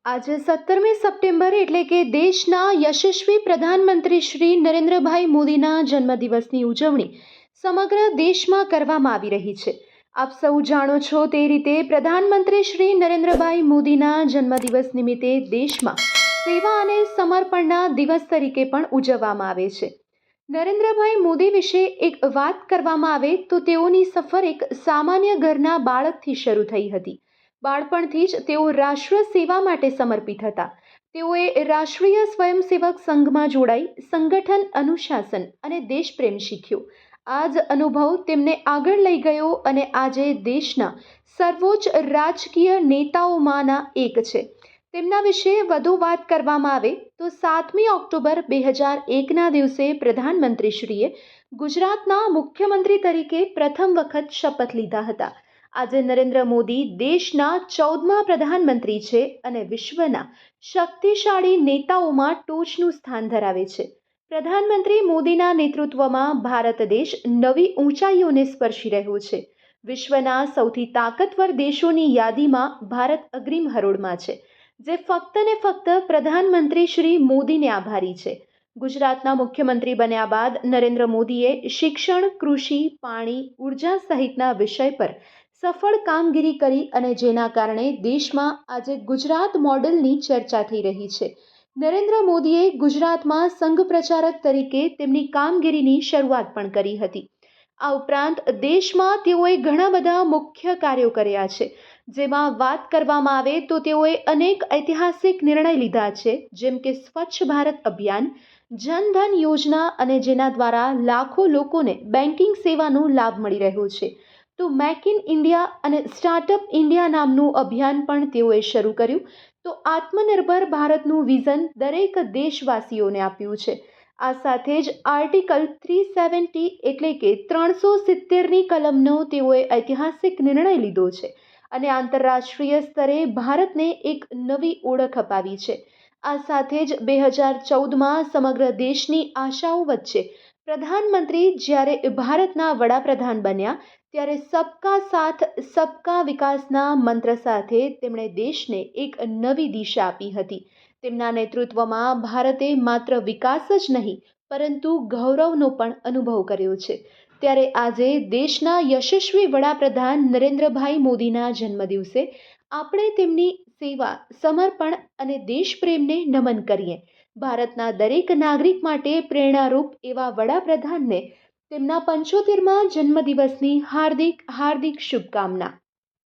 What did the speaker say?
આજે 17મી સપ્ટેમ્બર એટલે કે દેશના યશસ્વી પ્રધાનમંત્રી શ્રી નરેન્દ્રભાઈ મોદીના જન્મદિવસની ઉજવણી સમગ્ર દેશમાં કરવામાં આવી રહી છે। આપ સૌ જાણો છો તે રીતે પ્રધાનમંત્રી શ્રી નરેન્દ્રભાઈ મોદીના જન્મદિવસ નિમિત્તે દેશમાં સેવા અને સમર્પણના દિવસ તરીકે પણ ઉજવવામાં આવે છે। નરેન્દ્રભાઈ મોદી વિશે એક વાત કરવામાં આવે તો તેઓની સફર એક સામાન્ય ઘરના બાળકથી શરૂ થઈ હતી। બાળપણથી જ તેઓ રાષ્ટ્ર સેવા માટે સમર્પિત હતા। તેઓએ રાષ્ટ્રીય સ્વયંસેવક સંઘમાં જોડાઈ સંગઠન, અનુશાસન અને દેશપ્રેમ શીખ્યો। આ જ અનુભવ તેમને આગળ લઈ ગયો અને આજે દેશના સર્વોચ્ચ રાજકીય નેતાઓમાંના એક છે। તેમના વિશે વધુ વાત કરવામાં આવે તો 7મી ઓક્ટોબર 2001ના દિવસે પ્રધાનમંત્રીશ્રીએ ગુજરાતના મુખ્યમંત્રી તરીકે પ્રથમ વખત શપથ લીધા હતા। આજે નરેન્દ્ર મોદી દેશના 14મા પ્રધાનમંત્રી છે અને વિશ્વના શક્તિશાળી નેતાઓમાં ટોચનું સ્થાન ધરાવે છે। પ્રધાનમંત્રી મોદીના નેતૃત્વમાં ભારત દેશ નવી ઊંચાઈઓને સ્પર્શી રહ્યો છે। વિશ્વના સૌથી તાકાતવર દેશોની યાદીમાં ભારત અગ્રીમ હરોળમાં છે, જે ફક્ત ને ફક્ત પ્રધાનમંત્રી શ્રી મોદીને આભારી છે। ગુજરાતના મુખ્યમંત્રી બન્યા બાદ નરેન્દ્ર મોદીએ શિક્ષણ, કૃષિ, પાણી, ઉર્જા સહિતના વિષય પર સફળ કામગીરી કરી અને જેના કારણે દેશમાં આજે ગુજરાત મોડેલની ચર્ચા થઈ રહી છે। નરેન્દ્ર મોદીએ ગુજરાતમાં સંઘ પ્રચારક તરીકે તેમની કામગીરીની શરૂઆત પણ કરી હતી। આ ઉપરાંત દેશમાં તેઓએ ઘણા બધા મુખ્ય કાર્યો કર્યા છે। જેમાં વાત કરવામાં આવે તો તેઓએ અનેક ઐતિહાસિક નિર્ણય લીધા છે, જેમ કે સ્વચ્છ ભારત અભિયાન, જનધન યોજના અને જેના દ્વારા લાખો લોકોને બેન્કિંગ સેવાનો લાભ મળી રહ્યો છે। તો મેક ઇન ઇન્ડિયા અને સ્ટાર્ટઅપ ઇન્ડિયા નામનું અભિયાન પણ તેઓએ શરૂ કર્યું। તો આત્મનિર્ભર ભારતનું વિઝન દરેક દેશવાસીઓને આપ્યું છે। આ સાથે જ આર્ટિકલ 370 એટલે કે 370ની કલમનો તેઓએ ઐતિહાસિક નિર્ણય લીધો છે અને આંતરરાષ્ટ્રીય સ્તરે ભારતને એક નવી ઓળખ અપાવી છે। આ સાથે જ 2014માં સમગ્ર દેશની આશાઓ વચ્ચે પ્રધાનમંત્રી જ્યારે ભારતના વડાપ્રધાન બન્યા ત્યારે સબકા સાથ સબકા વિકાસના મંત્ર સાથે તેમણે દેશને એક નવી દિશા આપી હતી। તેમના નેતૃત્વમાં ભારતે માત્ર વિકાસ જ નહીં પરંતુ ગૌરવનો પણ અનુભવ કર્યો છે। ત્યારે આજે દેશના યશસ્વી વડાપ્રધાન નરેન્દ્રભાઈ મોદીના જન્મદિવસે આપણે તેમની સેવા, સમર્પણ અને દેશપ્રેમને નમન કરીએ। ભારતના દરેક નાગરિક માટે પ્રેરણારૂપ એવા વડાપ્રધાનને તેમના 75મા જન્મદિવસની હાર્દિક શુભકામના।